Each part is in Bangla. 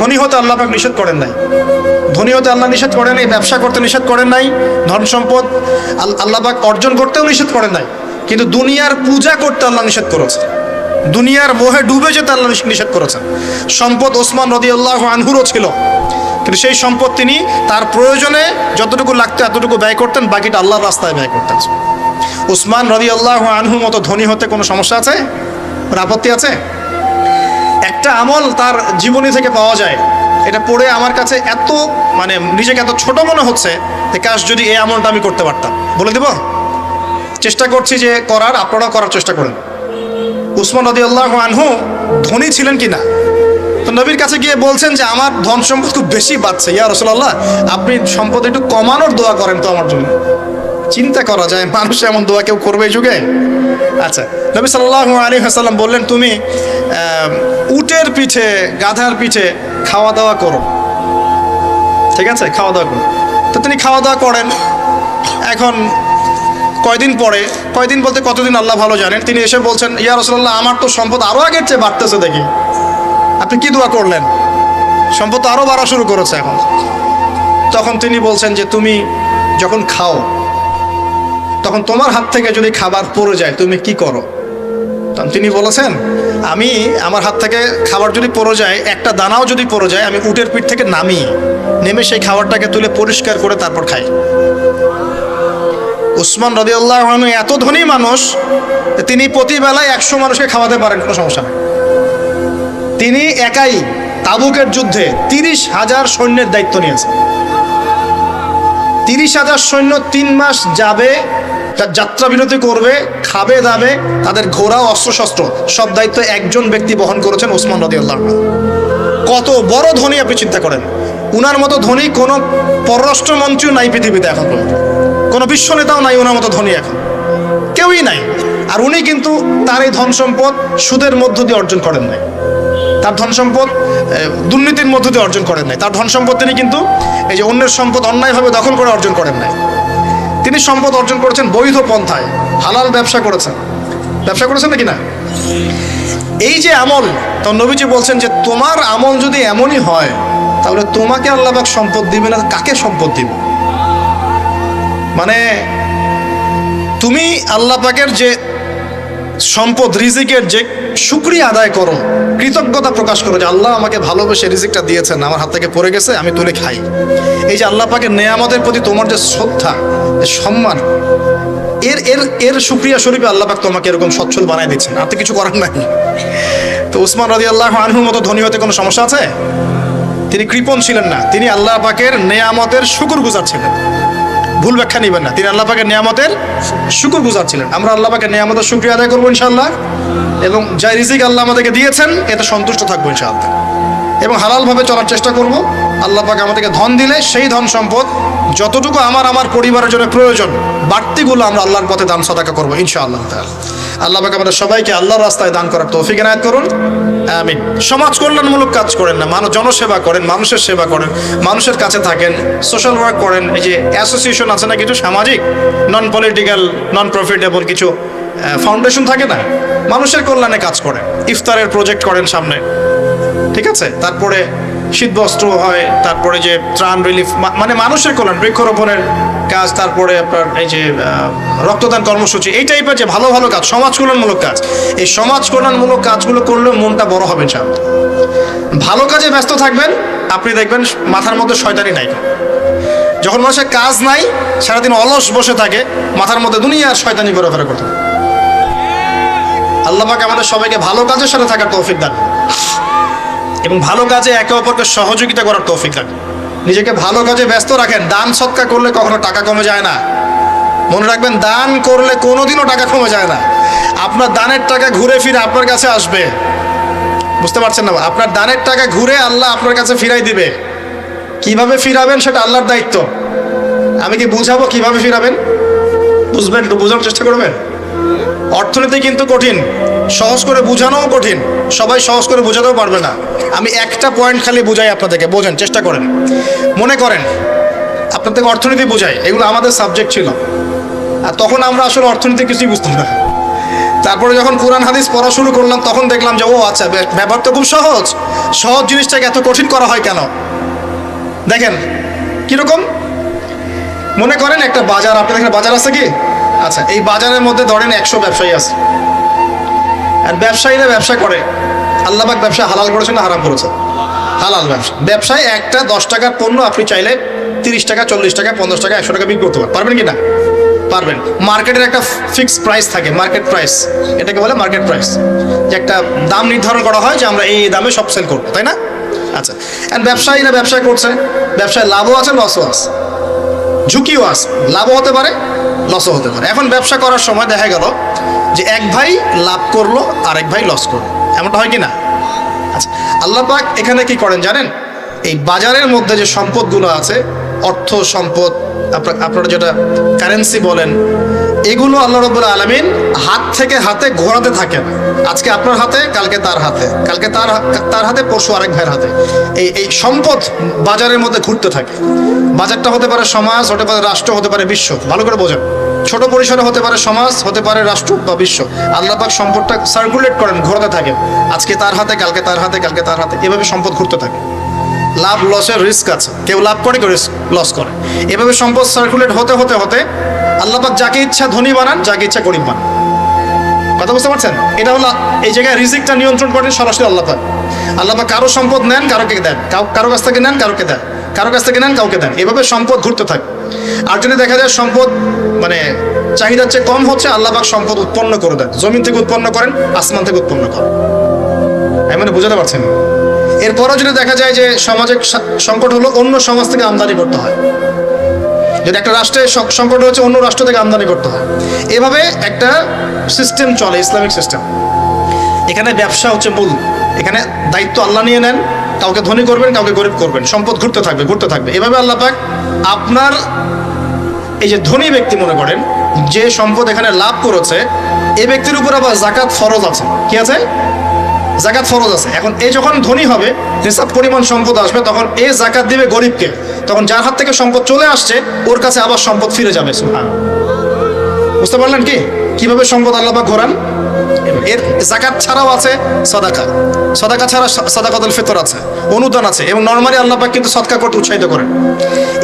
ধনী হতে আল্লাহ পাক নিষেধ করেন নাই, ধনী হতে আল্লাহ নিষেধ করেন নাই, ব্যবসা করতে নিষেধ করেন নাই, ধন সম্পদ আল্লাহ পাক অর্জন করতেও নিষেধ করেন নাই, কিন্তু দুনিয়ার পূজা করতে আল্লাহ নিষেধ করেছে, দুনিয়ার মোহে ডুবে যেতে আল্লাহ নিষেধ করেছেন। সম্পদ ওসমান রাদিয়াল্লাহু আনহুরও ছিল, কিন্তু সেই সম্পদ তিনি তার প্রয়োজনে যতটুকু লাগতো এতটুকু ব্যয় করতেন, বাকিটা আল্লাহর রাস্তায় ব্যয় করতেন। ওসমান রাদিয়াল্লাহু আনহু মতো ধনী হতে কোনো সমস্যা আছে, আপত্তি আছে? একটা আমল তার জীবনী থেকে পাওয়া যায়, এটা পড়ে আমার কাছে এত নিজেকে এত ছোট মনে হচ্ছে যে কাশ যদি এই আমলটা আমি করতে পারতাম। বলে দেব, চেষ্টা করছি যে করার, আপনারাও করার চেষ্টা করেন। উসমান রাদিয়াল্লাহু আনহু ধনী ছিলেন কিনা, তো নবীর কাছে গিয়ে বলছেন যে আমার ধন সম্পদ খুব বেশি বাড়ছে, ইয়া রাসূলুল্লাহ আপনি সম্পদ একটু কমানোর দোয়া করেন তো আমার জন্য। চিন্তা করা যায় মানুষ এমন দোয়া কেউ করবে এই যুগে? আচ্ছা, নবী সাল্লাল্লাহু আলাইহি ওয়াসাল্লাম বললেন তুমি উটের পিঠে, গাধার পিঠে খাওয়া দাওয়া করো, ঠিক আছে, খাওয়া দাওয়া করো। তো তিনি খাওয়া দাওয়া করেন। এখন কয়দিন পরে, কয়দিন বলতে কতদিন আল্লাহ ভালো জানেন, তিনি এসে বলছেন ইয়া রাসূলুল্লাহ আমার তো সম্পদ আরও আগের চেয়ে বাড়তেছে, দেখি আপনি কি দোয়া করলেন, সম্পদ তো আরও বাড়া শুরু করেছে এখন। তখন তিনি বলছেন যে তুমি যখন খাও তখন তোমার হাত থেকে যদি খাবার পড়ে যায় তুমি কি করো? তখন তিনি বলেছেন আমি আমার হাত থেকে খাবার যদি পড়ে যায়, একটা দানাও যদি পড়ে যায়, আমি উটের পিঠ থেকে নেমে সেই খাবারটাকে তুলে পরিষ্কার করে তারপর খাই। উসমান রাদিয়াল্লাহু আনহু এত ধনী মানুষ, তিনি প্রতিবেলায় 100 মানুষকে খাওয়াতে পারেন, কোনো সমস্যা নেই। তিনি একাই তাবুকের যুদ্ধে 30,000 সৈন্যের দায়িত্ব নিয়েছেন। 30,000 সৈন্য 3 মাস যাবে, যাত্রা বিরতি করবে, খাবে দাবে, তাদের ঘোড়া অস্ত্রশস্ত্র সব দায়িত্ব একজন ব্যক্তি বহন করেছেন, ওসমান রাদিয়াল্লাহু আনহু। কত বড় ধনী আপনি চিন্তা করেন। উনার মতো ধনী কোনো পররাষ্ট্রমন্ত্রীও নাই পৃথিবীতে এখন পর্যন্ত, কোনো বিশ্ব নেতাও নাই ওনার মতো ধনী, এখন কেউই নাই। আর উনি কিন্তু তার এই ধন সম্পদ সুদের মধ্য দিয়ে অর্জন করেন নাই, তার ধন সম্পদ দুর্নীতির মধ্য দিয়ে অর্জন করেন নাই, তার ধন সম্পদ তিনি কিন্তু এই যে অন্যের সম্পদ অন্যায়ভাবে দখল করে অর্জন করেন নাই। তিনি সম্পদ অর্জন করেছেন বৈধ পন্থায়, হালাল ব্যবসা করেছেন নাকি না? এই যে আমল, তো নবীজি বলছেন যে তোমার আমল যদি এমনই হয় তাহলে তোমাকে আল্লাহ পাক সম্পদ দিবে না, কাকে সম্পদ দিবে? তুমি আল্লাহ পাকের যে সম্পদ রিজিকের যে শুকরিয়া আদায় করো, কৃতজ্ঞতা প্রকাশ করো যে আল্লাহ আমাকে ভালোবেসে রিজিকটা দিয়েছেন, আমার হাত থেকে পড়ে গেছে আমি তুলে খাই। এই যে আল্লাহ পাকের নেয়ামতের প্রতি তোমার যে শ্রদ্ধা, সম্মান, এর শুকরিয়া স্বরূপে আল্লাহ পাক তোমাকে এরকম সচ্ছল বানাই দিচ্ছেন, আর তো কিছু করার নাই। তো উসমান রাদিয়াল্লাহু আনহুর মতো ধনী হতে কোনো সমস্যা আছে? তিনি কৃপণ ছিলেন না, তিনি আল্লাহ পাকের নেয়ামতের শুকরগুজার ছিলেন। ভুল ব্যাখ্যা নেবেন না, তিনি আল্লাহ পাকের নেয়ামতের শুকরগুজার ছিলেন। আমরা আল্লাহ পাকের নেয়ামতের শুকরিয়া আদায় করবো ইনশাআল্লাহ, এবং যা রিজিক আল্লাহ আমাদেরকে দিয়েছেন এতে সন্তুষ্ট থাকবো ইনশাআল্লাহ, এবং হালালভাবে চলার চেষ্টা করব। আল্লাহ পাক আমাদেরকে ধন দিলে সেই ধন সম্পদ যতটুকু আমার পরিবারের জন্য প্রয়োজন, বাড়তিগুলো আমরা আল্লাহর পথে দান সাদাকা করবো ইনশাআল্লাহ তাআলা। আল্লাহ পাক আমাদের সবাইকে আল্লাহর রাস্তায় দান করার তৌফিক এনায়েত করুন, আমিন। সমাজ কল্যাণমূলক কাজ করেন না, জনসেবা করেন, মানুষের সেবা করেন, মানুষের কাছে থাকেন, সোশ্যাল ওয়ার্ক করেন। এই যে অ্যাসোসিয়েশন আছে না কিছু সামাজিক, নন পলিটিক্যাল, নন প্রফিটেবল কিছু ফাউন্ডেশন থাকে না, মানুষের কল্যাণে কাজ করেন, ইফতারের প্রজেক্ট করেন সামনে, ঠিক আছে। তারপরে শীতবস্ত্র হয়, তারপরে যে ত্রাণ রিলিফ, মানুষের কল্যাণ, বৃক্ষরোপণের কাজ, তারপরে আপনার এই যে রক্তদান কর্মসূচি, এই টাইপের যে ভালো ভালো কাজ, সমাজ কল্যাণমূলক কাজ, এই সমাজ কল্যাণমূলক কাজগুলো করলে মনটা বড় হবে ইনশাআল্লাহ। ভালো কাজে ব্যস্ত থাকবেন, আপনি দেখবেন মাথার মধ্যে শয়তানি নাই। যখন মানুষের কাজ নাই, সারাদিন অলস বসে থাকে, মাথার মধ্যে দুনিয়ার শয়তানি ঘোরাফেরা করতে। আল্লাহ পাক আমাদের সবাইকে ভালো কাজের সাথে থাকার তৌফিক দান, এবং ভালো কাজে একে অপরকে সহযোগিতা করার তৌফিক দান। নিজেকে ভালো কাজে ব্যস্ত রাখেন। দান সৎকার করলে কখনো টাকা কমে যায় না, মনে রাখবেন। দান করলে কোনোদিনও টাকা কমে যায় না। আপনার দানের টাকা ঘুরে ফিরে আপনার কাছে আসবে, বুঝতে পারছেন না? আপনার দানের টাকা ঘুরে আল্লাহ আপনার কাছে ফিরাই দিবে। কিভাবে ফিরাবেন সেটা আল্লাহর দায়িত্ব। আমি কি বুঝাবো কিভাবে ফিরাবেন? বুঝবেন, একটু বোঝানোর চেষ্টা করবেন। অর্থনীতি কিন্তু কঠিন, সহজ করে বোঝানোও কঠিন, সবাই সহজ করে বোঝাতেও পারবে না। আমি একটা পয়েন্ট খালি বুঝাই আপনাদেরকে, বোঝেন, চেষ্টা করেন। মনে করেন আপনাদেরকে অর্থনীতি বোঝাই, এগুলো আমাদের সাবজেক্ট ছিল, আর তখন আমরা আসলে অর্থনীতি কিছুই বুঝতাম না। তারপরে যখন কোরআন হাদিস পড়া শুরু করলাম তখন দেখলাম যে ও আচ্ছা, ব্যাপার তো খুব সহজ। সহজ জিনিসটাকে এত কঠিন করা হয় কেন? দেখেন কিরকম, মনে করেন একটা বাজার, আপনাদের এখানে বাজার আছে কি? আচ্ছা, এই বাজারের মধ্যে ধরেন 100 ব্যবসায়ী আছে, আর ব্যবসায়ীরা ব্যবসা করে। আল্লাহ পাক ব্যবসা হালাল করেছেন না হারাম করেছেন? হালাল ব্যবসা। ব্যবসায় একটা 10 টাকার পণ্য আপনি চাইলে 30 টাকা, 40 টাকা, 50 টাকা, 100 টাকা বিক্রি করতে পারবেন কি না? পারবেন। মার্কেটের একটা ফিক্সড প্রাইস থাকে, মার্কেট প্রাইস, এটাকে বলে মার্কেট প্রাইস, যে একটা দাম নির্ধারণ করা হয় যে আমরা এই দামে সব সেল করবো, তাই না? আচ্ছা, আর ব্যবসায়ীরা ব্যবসা করছে, ব্যবসায় লাভও আছে লসও আছে, ঝুঁকিও আছে, লাভও হতে পারে লসও হতে পারে। এখন ব্যবসা করার সময় দেখা গেল যে এক ভাই লাভ করলো আর এক ভাই লস করলো, এমনটা হয় কি না? আচ্ছা, আল্লাহ পাক এখানে কি করেন জানেন? এই বাজারের মধ্যে যে সম্পদগুলো আছে, অর্থ সম্পদ, আপনারা যেটা কারেন্সি বলেন, এগুলো আল্লাহ রাব্বুল আলামিন হাত থেকে হাতে ঘোরাতে থাকেন। আজকে আপনার হাতে, কালকে তার হাতে, কালকে তার হাতে, পরশু আরেক ভাইয়ের হাতে। এই সম্পদ বাজারের মধ্যে ঘুরতে থাকে। বাজারটা হতে পারে সমাজ, হতে পারে রাষ্ট্র, হতে পারে বিশ্ব। ভালো করে বোঝেন, ছোট পরিসরে হতে পারে সমাজ, হতে পারে রাষ্ট্র বা বিশ্ব। আল্লাহ পাক সম্পদটা সার্কুলেট করেন, ঘোরাতে থাকেন। আজকে তার হাতে, কালকে তার হাতে, কালকে তার হাতে, এভাবে সম্পদ ঘুরতে থাকে। লাভ লসের রিস্ক আছে, কেউ লাভ করে, কেউ লস করে। এভাবে সম্পদ সার্কুলেট হতে হতে হতে আল্লাহ পাক যাকে ইচ্ছা ধনী বানান, যাকে ইচ্ছা গরিব বানান। কথা বুঝতে পারছেন? এটা হলো এই জায়গায় রিজিকটা নিয়ন্ত্রণ করেন সরাসরি আল্লাহ পাক। আল্লাহ পাক কারো সম্পদ নেন, কারোকে দেন, কারো কাছ থেকে নেন, কারোকে দেন, কারো কাছ থেকে নেন, কাউকে দেন। এভাবে সম্পদ ঘুরতে থাকে। আর যদি দেখা যায় সম্পদ মানে চাহিদার চেয়ে কম হচ্ছে, আল্লাহ পাক সম্পদ উৎপন্ন করে দেন। জমিন থেকে উৎপন্ন করেন, আসমান থেকে উৎপন্ন করেন। আমি মানে বুঝাতে পারছেন? এরপরও যদি দেখা যায় যে সমাজে সংকট হলো, অন্য সমাজ থেকে আমদানি করতে হয়। যদি একটা রাষ্ট্রে সংকট হচ্ছে, অন্য রাষ্ট্র থেকে আমদানি করতে হয়। এভাবে একটা সিস্টেম চলে, ইসলামিক সিস্টেম। এখানে ব্যবসা হচ্ছে মূল। এখানে দায়িত্ব আল্লাহ নিয়ে নেন, কাউকে ধনী করবেন, কাউকে গরিব করবেন। সম্পদ ঘুরতে থাকবে, ঘুরতে থাকবে। এভাবে আল্লাহ পাক আপনার এই যে ধনী ব্যক্তি মনে করেন, যে সম্পদ এখানে লাভ করেছে, এই ব্যক্তির উপর আবার জাকাত ফরজ আছে। কি আছে? জাকাত ফরজ আছে। এখন এই যখন ধনী হবে, হিসাব পরিমাণ সম্পদ আসবে, তখন এই জাকাত দিবে গরিবকে। তখন যার হাত থেকে সম্পদ চলে আসছে, ওর কাছে আবার সম্পদ ফিরে যাবে। সুবহানাল্লাহ। বুঝতে পারলেন কি কিভাবে সম্পদ আল্লাহ পাক ঘোরান? এর জাকাত ছাড়াও আছে সাদাকা। সাদাকা ছাড়া সাদাকাতুল ফিতর আছে, অনুদান আছে, এবং নরমালি আল্লাহ পাক কিন্তু সদকা করতে উৎসাহিত করেন।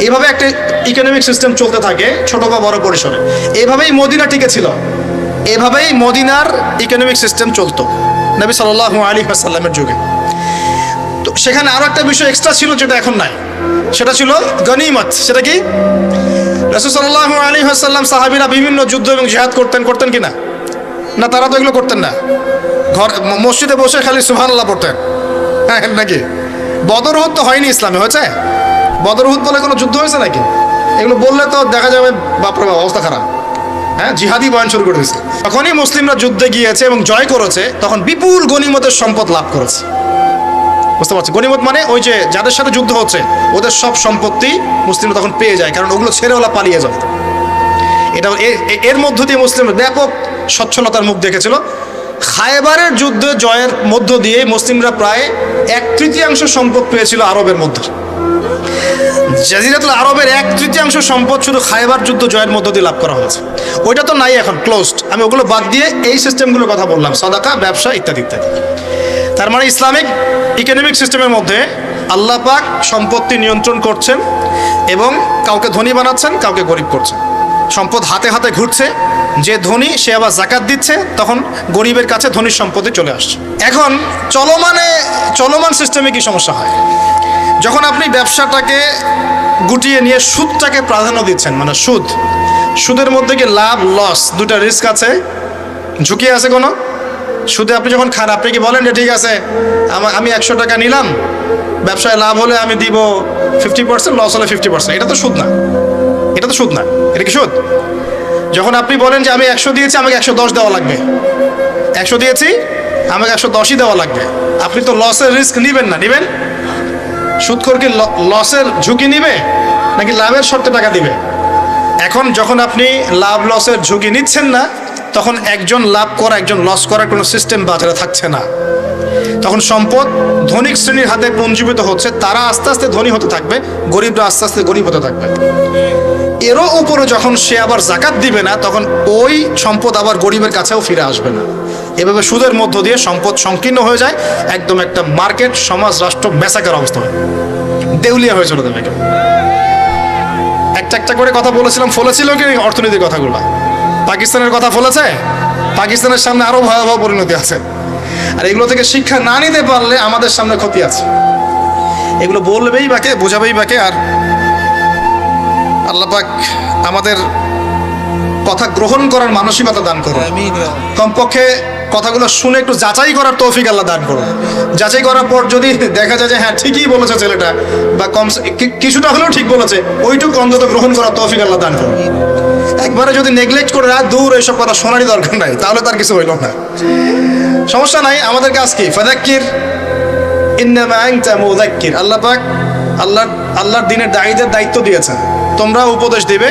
এইভাবে একটা ইকোনমিক সিস্টেম চলতে থাকে, ছোট বা বড় পরিসরে। এইভাবেই মদিনা টিকে ছিল, এভাবেই মদিনার ইকোনমিক সিস্টেম চলতো নবী সাল্লাল্লাহু আলাইহি ওয়াসাল্লামের যুগে। তো সেখানে আরো একটা বিষয় এক্সট্রা ছিল, যেটা এখন নাই। সেটা ছিল গনিমত। সেটা কি? রাসূল সাল্লাল্লাহু আলাইহি ওয়াসাল্লাম সাহাবীরা বিভিন্ন যুদ্ধ এবং জিহাদ করতেন কিনা? না, তারা তো এগুলো করতেন না। মসজিদে বসে খালি সুবহানাল্লাহ পড়তেন, হ্যাঁ নাকি? বদর উহুদ তো হয়নি ইসলামে, হয়েছে? বদর উহুদ বলে কোনো যুদ্ধ হয়েছে নাকি? এগুলো বললে তো দেখা যাবে বাপরে বাপ, অবস্থা খারাপ। হ্যাঁ, জিহাদি বয়ান শুরু করে দিয়েছে। তখনই মুসলিমরা যুদ্ধে গিয়েছে এবং জয় করেছে, তখন বিপুল গনিমতের সম্পদ লাভ করেছে। বুঝতে পারছি? গনিমত মানে ওই যে যাদের সাথে যুদ্ধ হচ্ছে, ওদের সব সম্পত্তি মুসলিমরা তখন পেয়ে যায়, কারণ ওগুলো ছেড়ে ওরা পালিয়ে যাবে। এটা এর মধ্য দিয়ে মুসলিমরা ব্যাপক সচ্ছলতার মুখ দেখেছিল। খায়বারের যুদ্ধে জয়ের মধ্য দিয়ে মুসলিমরা প্রায় 1/3 সম্পদ পেয়েছিল আরবের মধ্যে। জাজিরাতুল আরবের 1/3 সম্পদ শুধু খায়বার যুদ্ধ জয়ের মধ্য দিয়ে লাভ করা হয়েছে। ওইটা তো নাই, এখন ক্লোজড। আমি ওগুলো বাদ দিয়ে এই সিস্টেমগুলোর কথা বললাম, সাদাকা, ব্যবসা ইত্যাদি ইত্যাদি। তার মানে ইসলামিক ইকোনমিক সিস্টেমের মধ্যে আল্লাহ পাক সম্পত্তি নিয়ন্ত্রণ করছেন এবং কাউকে ধনী বানাচ্ছেন, কাউকে গরিব করছেন। সম্পদ হাতে হাতে ঘুরছে, যে ধনী সে আবার জাকাত দিচ্ছে, তখন গরিবের কাছে ধনীর সম্পত্তি চলে আসছে। এখন চলমান সিস্টেমে কি সমস্যা হয়? যখন আপনি ব্যবসাটাকে গুটিয়ে নিয়ে সুদটাকে প্রাধান্য দিচ্ছেন, মানে সুদের মধ্যে কি লাভ লস দুটা রিস্ক আছে, ঝুঁকি আছে কোনো? সুদে আপনি যখন খান, আপনি কি বলেন যে ঠিক আছে আমি 100 টাকা নিলাম, ব্যবসায় লাভ হলে আমি দিব 50%, লস হলে 50%? এটা তো সুদ না, এটা তো সুদ না। এটা কি সুদ? যখন আপনি বলেন যে আমি 100 দিয়েছি, আমাকে 110 দেওয়া লাগবে, 100 দিয়েছি আমাকে 110ই দেওয়া লাগবে, আপনি তো লসের রিস্ক নিবেন না? নিবেন? সুদখোর কি লসের ঝুঁকি নিবে নাকি লাভের শর্তে টাকা দিবে? এখন যখন আপনি লাভ লসের ঝুঁকি নিচ্ছেন না, তখন একজন লাভ করা একজন লস করার কোনো সিস্টেম বাজারে থাকছে না। তখন সম্পদ ধনিক শ্রেণীর হাতে পুঞ্জীভূত হচ্ছে, তারা আস্তে আস্তে ধনী হতে থাকবে, গরিবরা আস্তে আস্তে গরিব হতে থাকবে। এরও উপরে যখন সে আবার জাকাত দিবে না, তখন ওই সম্পদ আবার গরিবের কাছেও ফিরে আসবে না। এভাবে সুদের মধ্য দিয়ে সম্পদ সংকীর্ণ হয়ে যায়, একদম একটা মার্কেট, সমাজ, রাষ্ট্র মেসাকার অবস্থা হয়, দেউলিয়া হয়ে চলে যাবে। একটা একটা করে কথা বলেছিলাম, ফলেছিল কি অর্থনীতির কথাগুলো? পাকিস্তানের কথা ফলেছে? পাকিস্তানের সামনে আরো ভয়াবহ পরিণতি আছে। আর এগুলো থেকে শিক্ষা না নিতে পারলে আমাদের সামনে ক্ষতি আছে। এগুলো বলবেই বাকে, বোঝাবেই বাকে। আর আল্লাহ পাক আমাদের কথা গ্রহণ করার মানসিকতা দান করুন। কমপক্ষে কথাগুলো শুনে একটু যাচাই করার তৌফিক আল্লাহ দান করুন। যাচাই করার পর যদি দেখা যায় যে হ্যাঁ ঠিকই বলেছে ছেলেটা, বা কম কিছুটা হলেও ঠিক বলেছে, ওইটুকু অন্তত গ্রহণ করার তৌফিক আল্লাহ দান করুন। একবারে যদি নেগলেক্ট করে দূর এইসব কথা শোনারই দরকার নাই, তাহলে তার কিছু হইল না। সমস্যা নাই, আমাদের কাজ কি? ফাযাক্কির ইন্নামা আনতা মুযাক্কির। আল্লাহ পাক আল্লাহর দ্বীনের দায়ীদের দায়িত্ব দিয়েছেন, তোমরা উপদেশ দিবে,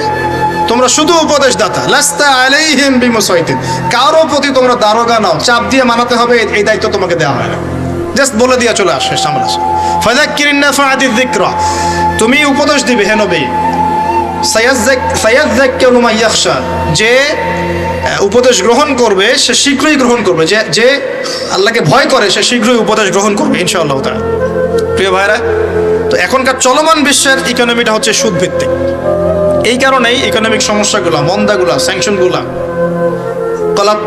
তোমরা শুধু উপদেশ দাতা। লাস্তা আলাইহিম বিমুসাইতির, কারো প্রতি তোমরা দারোগা নাও, চাপ দিয়ে মানাতে হবে এই দায়িত্ব তোমাকে দেওয়া হয় না। জাস্ট বলে দিয়ে চলে আসে সামনে আসে। ফাযাক্কির ইন নাফাআতিয যিকরা, তুমি উপদেশ দিবে হে নবী। সায়াযাক্কারু মান ইয়াখশা, যে উপদেশ গ্রহণ করবে সে শীঘ্রই গ্রহণ করবে, যে আল্লাহকে ভয় করে সে শীঘ্রই উপদেশ গ্রহণ করবে ইনশাআল্লাহ তাআলা। প্রিয় ভাইরা, তো এখনকার চলমান বিশ্বের ইকোনমিটা হচ্ছে সুদ ভিত্তিক। এই কারণেই ইকোনমিক সমস্যাগুলো, মন্দাগুলো, স্যাংশনগুলো,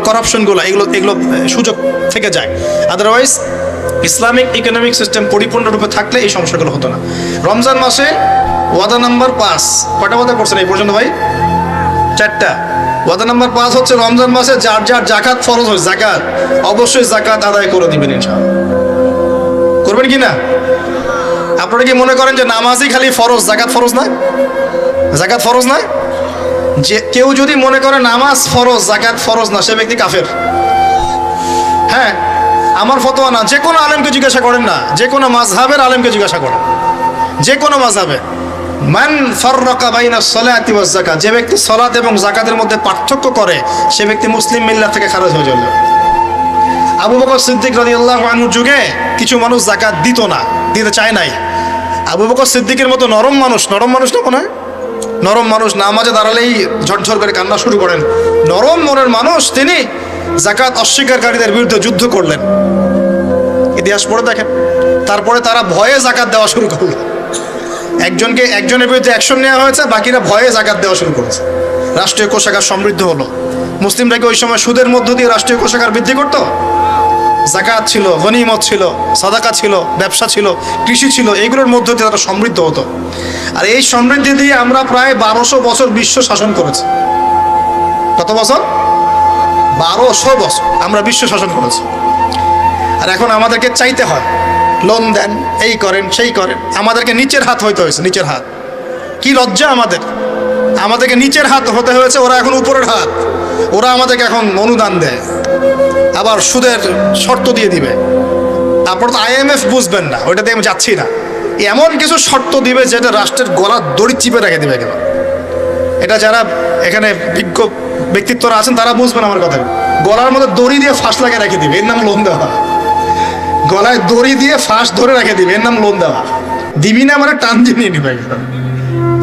করাপশনগুলো, এগুলো সুযোগ থেকে যায়। আদারওয়াইজ ইসলামিক ইকোনমিক সিস্টেম পরিপূর্ণরূপে থাকলে এই সমস্যাগুলো হতো না। রমজান মাসে ওয়াদা নাম্বার 5, কয়টা ওয়াদা করছেন এই পর্যন্ত ভাই? 4টা। ওয়াদা নাম্বার 5 হচ্ছে রমজান মাসে যার যার জাকাত ফরজ হয়, জাকাত অবশ্যই জাকাত আদায় করে দিবেন ইনশাআল্লাহ। করবেন কি না? আপনারা কি মনে করেন যে নামাজই খালি ফরজ, জাকাত ফরজ না? জাকাত ফরজ না? যে কেউ যদি মনে করে নামাজ ফরজ, জাকাত ফরজ না, সে ব্যক্তি কাফের। হ্যাঁ, আমার ফতোয়া না, যে কোনো আলেমকে জিজ্ঞাসা করেন না, যে কোনো মাযহাবের আলেমকে জিজ্ঞাসা করেন, যে কোনো মাযহাবে। মান ফাররাকা বাইনাস সালাতি ওয়াজ যাকাত, যে ব্যক্তি সালাত এবং যাকাতের মধ্যে পার্থক্য করে সে ব্যক্তি মুসলিম মিল্লাত থেকে খারিজ হয়ে যাবে। আবু বকর সিদ্দিক রাদিয়াল্লাহু আনহুর যুগে কিছু মানুষ যাকাত দিত না, দিতে চায় নাই। আবু বকর সিদ্দিকের মতো নরম মানুষ না মনে হয়, নরম মানুষ, নামাজে দাঁড়ালেই ঝরঝর করে কান্না শুরু করেন, নরম মনের মানুষ, তিনি যাকাত অস্বীকারীদের বিরুদ্ধে যুদ্ধ করলেন। ইতিহাস পড়ে দেখেন। তারপরে তারা ভয়ে যাকাত দেওয়া শুরু করলো। একজনের বিরুদ্ধে অ্যাকশন নেওয়া হয়েছে, বাকিরা ভয়ে যাকাত দেওয়া শুরু করেছে। রাষ্ট্রীয় কোষাগার সমৃদ্ধ হলো। মুসলিমরা কি ওই সময় সুদের মধ্য দিয়ে রাষ্ট্রীয় কোষাগার বৃদ্ধি করত? যাকাত ছিল, গনিমত ছিল, সাদাকা ছিল, ব্যবসা ছিল, কৃষি ছিল, এইগুলোর মধ্য দিয়ে তারা সমৃদ্ধ হতো। আর এই সমৃদ্ধি দিয়ে আমরা প্রায় 1200 বছর বিশ্ব শাসন করেছি। কত বছর? 1200 বছর আমরা বিশ্ব শাসন করেছি। আর এখন আমাদেরকে চাইতে হয়, লোন দেন, এই করেন, সেই করেন। আমাদেরকে নিচের হাত হইতে হয়েছে, নিচের হাত। কি লজ্জা আমাদেরকে নিচের হাত হতে হয়েছে, ওরা এখন উপরের হাত। ওরা আমাদেরকে এখন অনুদান দেয়, আবার সুদের শর্ত দিয়ে দিবে। তারপর তো IMF বুঝবেন না, ওইটাতে আমি যাচ্ছি না। এমন কিছু শর্ত দিবে যেটা রাষ্ট্রের গলার দড়ি চিপে রেখে দিবে একেবারে। এটা যারা এখানে বিজ্ঞ ব্যক্তিত্বরা আছেন তারা বুঝবেন আমার কথা। গলার মধ্যে দড়ি দিয়ে ফাঁস লাগিয়ে রেখে দিবে, এর নাম লোন দেওয়া। গলায় দড়ি দিয়ে ফাঁস ধরে রেখে দিবে, এর নাম লোন দেওয়া। দিবি না মানে টান দিয়ে নিয়ে নিবে।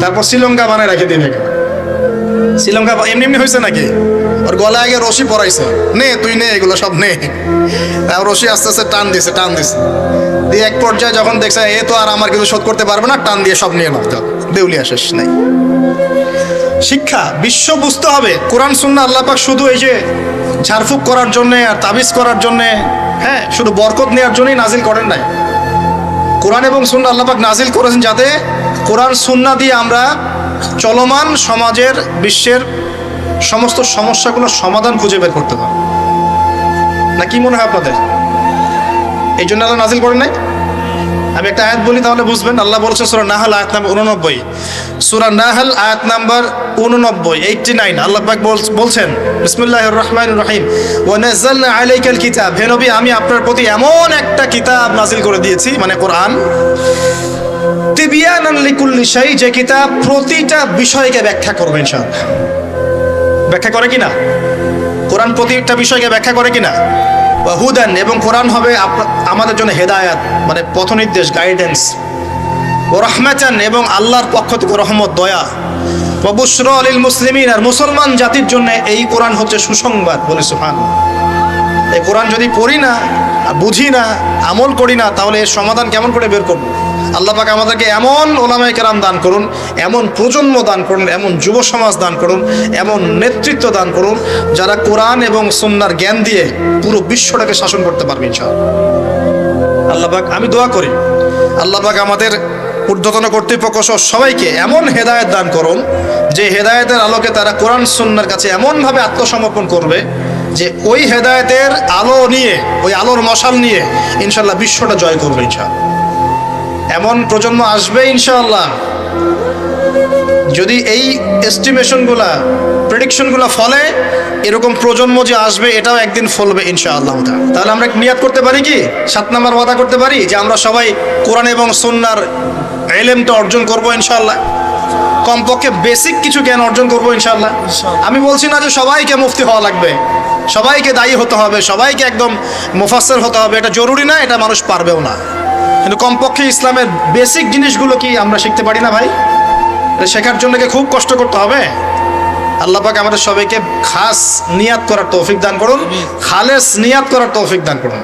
তারপর শ্রীলঙ্কা বানায় রেখে দিবে। শ্রীলঙ্কা এমনি হয়েছে নাকি? ওর গলায় আগে রশি পরাইছে, নে তুই নে, এগুলো সব নে। তারপর রশি আস্তে আস্তে টান দিছে দিয়ে এক পর্যায়ে যখন দেখছে এ তো আর আমার কিছু শোধ করতে পারবে না, টান দিয়ে সব নিয়ে নাও, দেউলিয়া শেষ নাই। শিক্ষা বিশ্ব বুঝতে হবে। কোরআন সুন্নাহ আল্লাহ পাক শুধু এই যে ঝাড়ফুঁক করার জন্যে আর তাবিজ করার জন্যে, হ্যাঁ, শুধু বরকত নেওয়ার জন্যই নাজিল করেন নাই। কোরআন এবং সুন্নাহ আল্লাহ পাক নাজিল করেছেন যাতে কোরআন সুন্নাহ দিয়ে আমরা চলমান সমাজের, বিশ্বের সমস্ত সমস্যাগুলোর সমাধান খুঁজে বের করতে পারি। না কি মনে হয় আপনাদের? এই জন্য আল্লাহ নাজিল করেন নাই? আমি একটা আয়াত বলি তাহলে বুঝবেন। আল্লাহ বলছেন সূরা নাহল আয়াত নাম্বার 89, সূরা নাহল আয়াত নাম্বার 89 আল্লাহ পাক বলছেন বিসমিল্লাহির রহমানির রহিম, ওয়া নাযালনা আলাইকাল কিতাব, হে নবী আমি আপনার প্রতি এমন একটা কিতাব নাজিল করে দিয়েছি, মানে কোরআন, তিবিয়ানান লিকুল্লি শাই, যে কিতাব প্রতিটা বিষয়কে ব্যাখ্যা করবে ইনশাআল্লাহ। ব্যাখ্যা করে কি না? কোরআন প্রতিটা বিষয়কে ব্যাখ্যা করে কিনা? ওয়া হুদান, এবং কোরআন হবে আমাদের জন্য হেদায়াত, মানে পথনির্দেশ, গাইডেন্স। ও রাহমাতান, এবং আল্লাহর পক্ষ থেকে রহমত, দয়া। ওয়া বুশরা লিল মুসলিমিন, আর মুসলমান জাতির জন্য এই কোরআন হচ্ছে সুসংবাদ। বলে সুবহানাল্লাহ। এই কোরআন যদি পড়ি না, বুঝি না, আমল করি না, তাহলে এর সমাধান কেমন করে বের করব? আল্লাহ পাক আমাদেরকে এমন ওলামায়ে কেরাম দান করুন, এমন প্রজন্ম দান করুন, এমন যুব সমাজ দান করুন, এমন নেতৃত্ব দান করুন, যারা কোরআন এবং সুন্নাহর জ্ঞান দিয়ে পুরো বিশ্বটাকে শাসন করতে পারবে ইনশাআল্লাহ। আল্লাহ পাক, আমি দোয়া করি আল্লাহ পাক আমাদের ঊর্ধ্বতন কর্তৃপক্ষ সহ সবাইকে এমন হেদায়েত দান করুন, যে হেদায়েতের আলোকে তারা কোরআন সুন্নাহর কাছে এমনভাবে আত্মসমর্পণ করবে যে ওই হেদায়েতের আলো নিয়ে, ওই আলোর মশাল নিয়ে ইনশাআল্লাহ বিশ্বটা জয় করবে ইনশাআল্লাহ। এমন প্রজন্ম আসবে ইনশাআল্লাহ। যদি এই এস্টিমেশনগুলা, প্রেডিকশনগুলো ফলে, এরকম প্রজন্ম যে আসবে এটাও একদিন ফলবে ইনশাআল্লাহ। তাহলে আমরা নিয়াত করতে পারি কি, 7 নম্বর ওয়াদা করতে পারি যে আমরা সবাই কোরআন এবং সুন্নাহর ইলমটা অর্জন করব ইনশাআল্লাহ। কমপক্ষে বেসিক কিছু জ্ঞান অর্জন করব ইনশাআল্লাহ। আমি বলছি না যে সবাইকে মুফতি হওয়া লাগবে, সবাইকে দায়ী হতে হবে, সবাইকে একদম মুফাসসির হতে হবে, এটা জরুরি না, এটা মানুষ পারবেও না। কিন্তু কমপক্ষে ইসলামের বেসিক জিনিসগুলো কি আমরা শিখতে পারি না ভাই? শেখার জন্য কি খুব কষ্ট করতে হবে? আল্লাহ পাক আমাদের সবাইকে খাস নিয়াত করার তৌফিক দান করুন, খালেস নিয়াত করার তৌফিক দান করুন।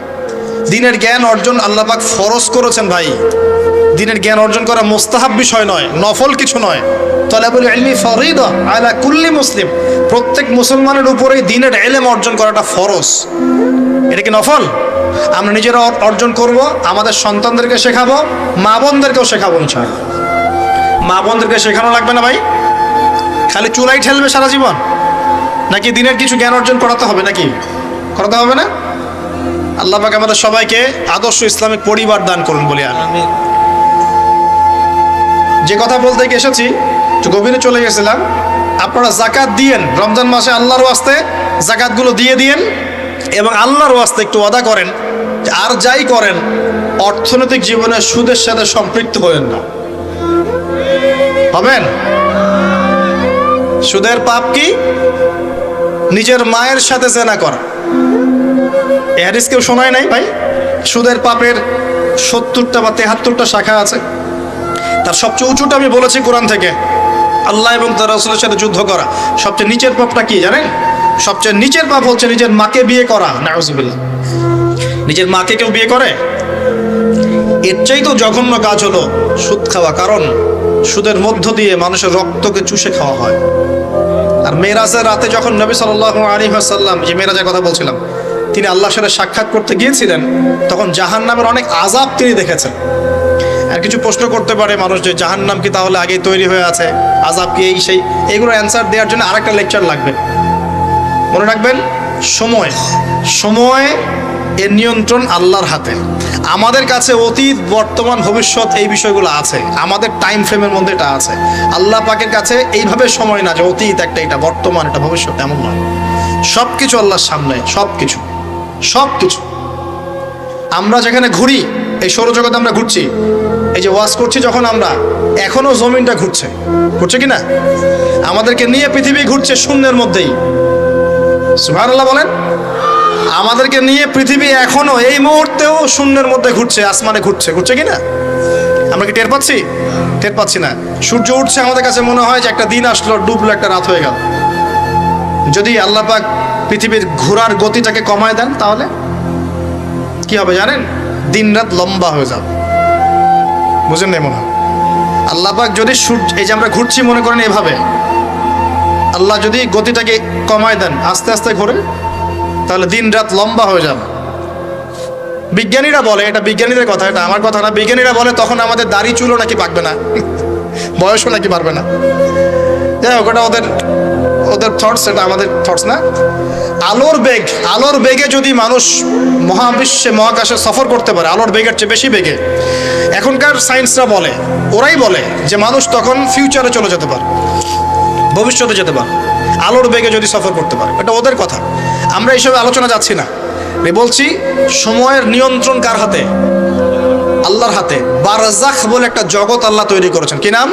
দ্বীনের জ্ঞান অর্জন আল্লাহ পাক ফরজ করেছেন ভাই। দ্বীনের জ্ঞান অর্জন করা মুস্তাহাব বিষয় নয়, নফল কিছু নয়। তালাবুল ইলমি ফরিদা আলা কুল্লি মুসলিম, প্রত্যেক মুসলমানের উপরেই দ্বীনের ইলম অর্জন করাটা ফরজ। এটা কি নফল? আমরা নিজেরা অর্জন করব, আমাদের সন্তানদেরকে শেখাবো, মা বোনদেরকেও শেখাবো ইনশাআল্লাহ। মা বোনদেরকে শেখানো লাগবে না ভাই? খালি চুলাই ঠেলবে সারা জীবন? নাকি দিনের কিছু জ্ঞান অর্জন করাতে হবে? নাকি করাতে হবে না? আল্লাহ পাক আমাদের সবাইকে আদর্শ ইসলামিক পরিবার দান করুন বলি আমি। যে কথা বলতে গিয়ে এসেছি, গভীরে চলে গেছিলাম। আপনারা যাকাত দিয়েন রমজান মাসে, আল্লাহর ওয়াস্তে যাকাতগুলো দিয়ে দিয়েন, এবং আল্লাহর ওয়াস্তে একটু ওয়াদা করেন আর যাই করেন অর্থনৈতিক জীবনে সুদের সাথে সম্পৃক্ত হবেন না। হবেন? সুদের পাপ কি? নিজের মায়ের সাথে জেনা করা। এই হাদিস কেউ শোনায় নাই ভাই? সুদের পাপের 70টা বা 73টা শাখা আছে। তার সবচেয়ে উঁচুটা আমি বলেছি কোরআন থেকে, আল্লাহ এবং তার রাসূলের সাথে যুদ্ধ করা। সবচেয়ে নিচের পাপটা কি জানেন? সবচেয়ে নিচের পাপ হচ্ছে নিজের মাকে বিয়ে করা। নাউযুবিল্লাহ। নিজের মাকে কেউ বিয়ে করে? এর চাইতেও জঘন্য কাজ হলো সুদ খাওয়া, কারণ সুদের মধ্য দিয়ে মানুষের রক্তকে চুষে খাওয়া হয়। আর মেরাজের রাতে যখন নবী সাল্লাল্লাহু আলাইহি ওয়াসাল্লাম, যে মেরাজের কথা বলছিলাম, তিনি আল্লাহর সাথে সাক্ষাৎ করতে গিয়েছিলেন, তখন জাহান্নামের অনেক আযাব তিনি দেখেছেন। আর কিছু প্রশ্ন করতে পারে মানুষ যে জাহান্নাম কি তাহলে আগেই তৈরি হয়ে আছে, আযাব কি এই সেই, এগুলো অ্যান্সার দেওয়ার জন্য আরেকটা লেকচার লাগবে। মনে রাখবেন, সময় এর নিয়ন্ত্রণ আল্লাহর হাতে। আমাদের কাছে অতীত, বর্তমান, ভবিষ্যৎ এই বিষয়গুলো আছে, আমাদের টাইম ফ্রেমের মধ্যে এটা আছে। আল্লাহ পাকের কাছে এইভাবে সময় না যে অতীত একটা, এটা বর্তমান, এটা ভবিষ্যৎ, এমন নয়। সব কিছু আল্লাহর সামনে, সব কিছু। আমরা যেখানে ঘুরি, এই সৌরজগতে আমরা ঘুরছি, এই যে ওয়াজ করছি যখন আমরা, এখনো জমিনটা ঘুরছে কি না? আমাদেরকে নিয়ে পৃথিবী ঘুরছে শূন্যের মধ্যেই। সুবহানাল্লাহ বলেন। আমাদেরকে নিয়ে পৃথিবী এখনো এই মুহূর্তেও শূন্যের মধ্যে ঘুরছে, আসমানে ঘুরছে কি না? আমরা কি টের পাচ্ছি? টের পাচ্ছি না। সূর্য উঠছে, আমাদের কাছে মনে হয় যে একটা দিন আসলো, ডুবলো, একটা রাত হয়ে গেল। যদি আল্লাহ পাক পৃথিবীর ঘোরার গতিটাকে কমায় দেন, তাহলে কি হবে জানেন? দিন রাত লম্বা হয়ে যাবে। বুঝেন না? মনে হয় আল্লাহ পাক যদি এই যে আমরা ঘুরছি মনে করেন এভাবে, আল্লাহ যদি গতিটাকে কমায় দেন, আস্তে আস্তে ঘোরে, তাহলে দিন রাত লম্বা হয়ে যাবে। বিজ্ঞানীরা বলে, এটা বিজ্ঞানীদের কথা, এটা আমার কথা না, বিজ্ঞানীরা বলে তখন আমাদের দাড়ি চুলও নাকি পাকবে না, বয়সও নাকি বাড়বে না। যাই হোক, ওটা ওদের থটস, এটা আমাদের থটস না। আলোর বেগে যদি মানুষ মহাবিশ্বে, মহাকাশে সফর করতে পারে, আলোর বেগের চেয়ে বেশি বেগে, এখনকার সায়েন্সরা বলে, ওরাই বলে যে মানুষ তখন ফিউচারে চলে যেতে পারে, ভবিষ্যতে যেতে পারে, আলোর বেগে যদি সফর করতে পারে। এটা ওদের কথা, আমরা এইসব আলোচনা যাচ্ছি না। বলছি সময়ের নিয়ন্ত্রণ কার হাতে? আল্লাহর হাতে। বারজাখ বলে একটা জগৎ আল্লাহ তৈরি করেছেন। কি নাম?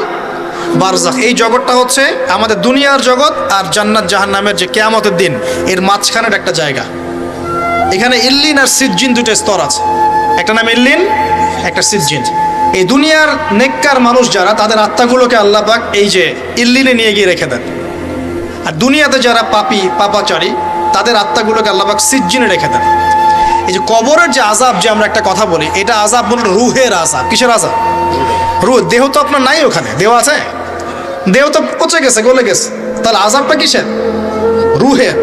বারজাখ। এই জগৎটা হচ্ছে আমাদের দুনিয়ার জগৎ আর জান্নাত জাহান্নামের যে কিয়ামতের দিন এর মাঝখানের একটা জায়গা। এখানে ইল্লিন আর সিজ্জিন দুটো স্তর আছে, একটা নাম ইল্লিন, একটা সিজ্জিন। এই দুনিয়ার নেককার মানুষ যারা, তাদের আত্মাগুলোকে আল্লাহ পাক এই যে ইল্লিনে নিয়ে গিয়ে রেখে দেন। আর দুনিয়াতে যারা পাপী পাপাচারী, তাদের আত্মাগুলোকে আল্লাহ পাক সিজ্জিনে রেখে দেন। এই যে কবরের যে আযাব, যে আমরা একটা কথা বলি, এটা আযাব মূলত রুহের আযাব। কিসের আযাব? রুহ। দেহ তো আপনার নাই, ওখানে দেহ আছে, দেহ তো পচে গেছে, গলে গেছে, তাহলে আযাবটা কিসের? রুহের।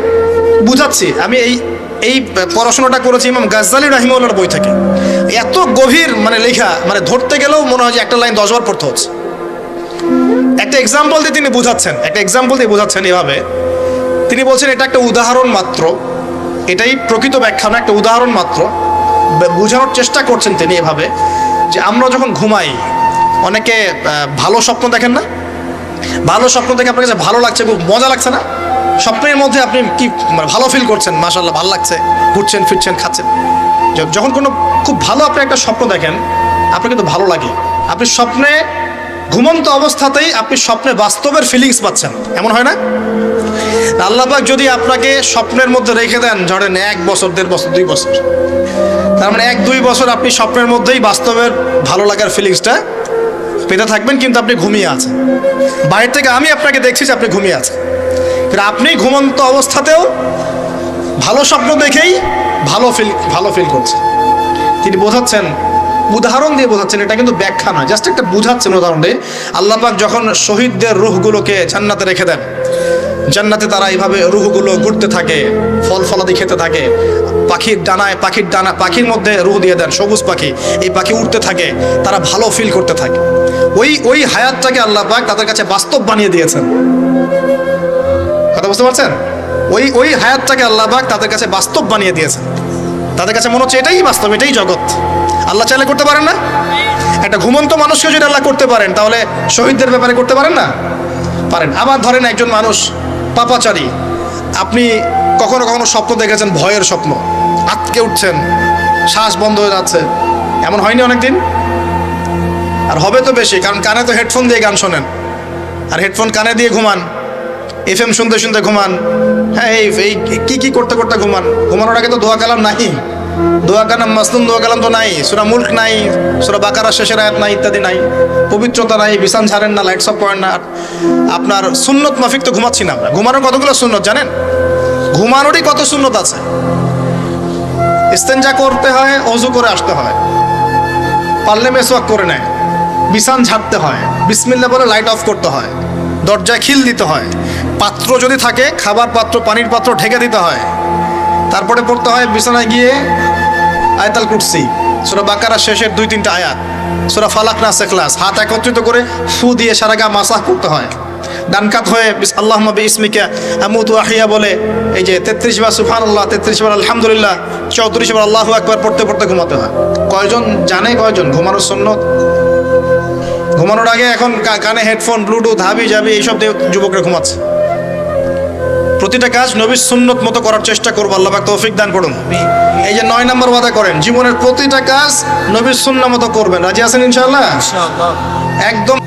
বুঝাচ্ছি, আমি এই পড়াশোনাটা করেছি ইমাম গাজ্জালী রাহিমাহুল্লাহর বই থেকে। এত গভীর মানে লেখা, মানে ধরতে গেলেও মনে হয় যে একটা লাইন 10 বার পড়তে হচ্ছে। একটা এক্সাম্পল দিয়ে তিনি বুঝাচ্ছেন, এভাবে তিনি বলছেন এটা একটা উদাহরণ মাত্র, এটাই প্রকৃত ব্যাখ্যা না, একটা উদাহরণ মাত্র। বোঝানোর চেষ্টা করছেন তিনি এভাবে যে আমরা যখন ঘুমাই, অনেকে ভালো স্বপ্ন দেখেন না? ভালো স্বপ্ন দেখে আপনার কাছে ভালো লাগছে, খুব মজা লাগছে না? স্বপ্নের মধ্যে আপনি কি ভালো ফিল করছেন, মাশাআল্লাহ ভালো লাগছে, ঘুরছেন ফিরছেন খাচ্ছেন। যখন কোনো খুব ভালো আপনি একটা স্বপ্ন দেখেন, আপনার কিন্তু ভালো লাগে। আপনি স্বপ্নে ঘুমন্ত অবস্থাতেই আপনি স্বপ্নে বাস্তবের ফিলিংস পাচ্ছেন, এমন হয় না? আল্লাহ পাক যদি আপনাকে স্বপ্নের মধ্যে রেখে দেন, ধরেন 1 বছর 1.5 বছর 2 বছর, তার মানে 1-2 বছর আপনি স্বপ্নের মধ্যেই বাস্তবের ভালো লাগার ফিলিংসটা পেতে থাকবেন, কিন্তু আপনি ঘুমিয়ে আছেন। বাইরে থেকে আমি আপনাকে দেখছি যে আপনি ঘুমিয়ে আছেন, কিন্তু আপনি ঘুমন্ত অবস্থাতেও ভালো স্বপ্ন দেখেই ভালো ফিল করছেন। তিনি বোঝাচ্ছেন, উদাহরণ দিয়ে বোঝাচ্ছেন, এটা কিন্তু ব্যাখ্যা নয়, জাস্ট একটা বুঝাচ্ছেন উদাহরণ দিয়ে। আল্লাহ পাক যখন শহীদদের রূহগুলোকে জান্নাতে রেখে দেন, জান্নাতে তারা এইভাবে রূহগুলো ঘুরতে থাকে, ফল ফলাদি খেতে থাকে, পাখির মধ্যে রূহ দিয়ে দেন, সবুজ পাখি, এই পাখি উঠতে থাকে, তারা ভালো ফিল করতে থাকে। ওই হায়াতটাকে আল্লাহ পাক তাদের কাছে বাস্তব বানিয়ে দিয়েছেন। কথা বুঝতে পারছেন? ওই হায়াতটাকে আল্লাহ পাক তাদের কাছে বাস্তব বানিয়ে দিয়েছেন। তাদের কাছে মনে হচ্ছে এটাই বাস্তব, এটাই জগৎ। আল্লাহ চাইলে করতে পারেন না? একটা ঘুমন্ত মানুষকে যদি আল্লাহ করতে পারেন, তাহলে শহীদদের ব্যাপারে করতে পারেন না? পারেন। আবার ধরেন একজন মানুষ পাপাচারী, আপনি কখনো কখনো স্বপ্ন দেখেছেন, ভয়ের স্বপ্ন, আটকে উঠছেন, শ্বাস বন্ধ হয়ে যাচ্ছে, এমন হয়নি অনেকদিন? আর হবে তো বেশি, কারণ কানে তো হেডফোন দিয়ে গান শোনেন, আর হেডফোন কানে দিয়ে ঘুমান, FM শুনতে শুনতে ঘুমান। হ্যাঁ, এই কি করতে করতে ঘুমান। ঘুমানোর আগে তো দোয়া কালাম নাই, দোয়া কালাম মাসনুন দোয়া কালাম তো নাই, সূরা মুলক নাই, সূরা বাকারা শেষের আয়াত নাই, ইত্যাদি নাই, পবিত্রতা নাই, বিছান ঝাড়েন না, লাইটস অফ করেন না। আপনার সুন্নত মাফিক তো ঘুমাচ্ছি না আমরা। ঘুমানোর কতগুলো সুন্নত জানেন? ঘুমানোরই কত সুন্নত আছে। ইস্তেঞ্জা করতে হয়, ওযু করে আসতে হয়, পারলে মেসওয়াক করে নেয়, বিছান ঝাড়তে হয়, বিসমিল্লাহ বলে লাইট অফ করতে হয়, দরজায় খিল দিতে হয়, পাত্র যদি থাকে খাবার পাত্র, পানির পাত্র ঢেকে দিতে হয়, তারপরে পড়তে হয় বিছানায় গিয়ে আয়াতুল কুরসি, সূরা বাকারা শেষের 2-3টা আয়াত, সূরা ফালাক নাস ইখলাস, হাত একত্রিত করে ফু দিয়ে সারা গা মাসাহ করতে হয়। ডান কাত হয়ে আল্লাহুম্মা বিইসমিকা আমুতু আহইয়া বলে এই যে 33 বার সুবহানাল্লাহ, 33 বার আলহামদুলিল্লাহ, 34 বার আল্লাহু আকবার পড়তে পড়তে ঘুমাতে হয়। কয়জন জানে কয়জন ঘুমানোর সুন্নত? ঘুমানোর আগে এখন কানে হেডফোন, ব্লুটুথ, হাবি জাবি এইসব দিয়ে যুবকরা ঘুমাচ্ছে। প্রতিটা কাজ নবীর সুন্নত মতো করার চেষ্টা করবো, আল্লাহ পাক তৌফিক দান করুন। এই যে 9 নম্বর ওয়াদা করেন, জীবনের প্রতিটা কাজ নবীর সুন্নাহ মতো করবেন। রাজি আছেন ইনশাআল্লাহ? একদম।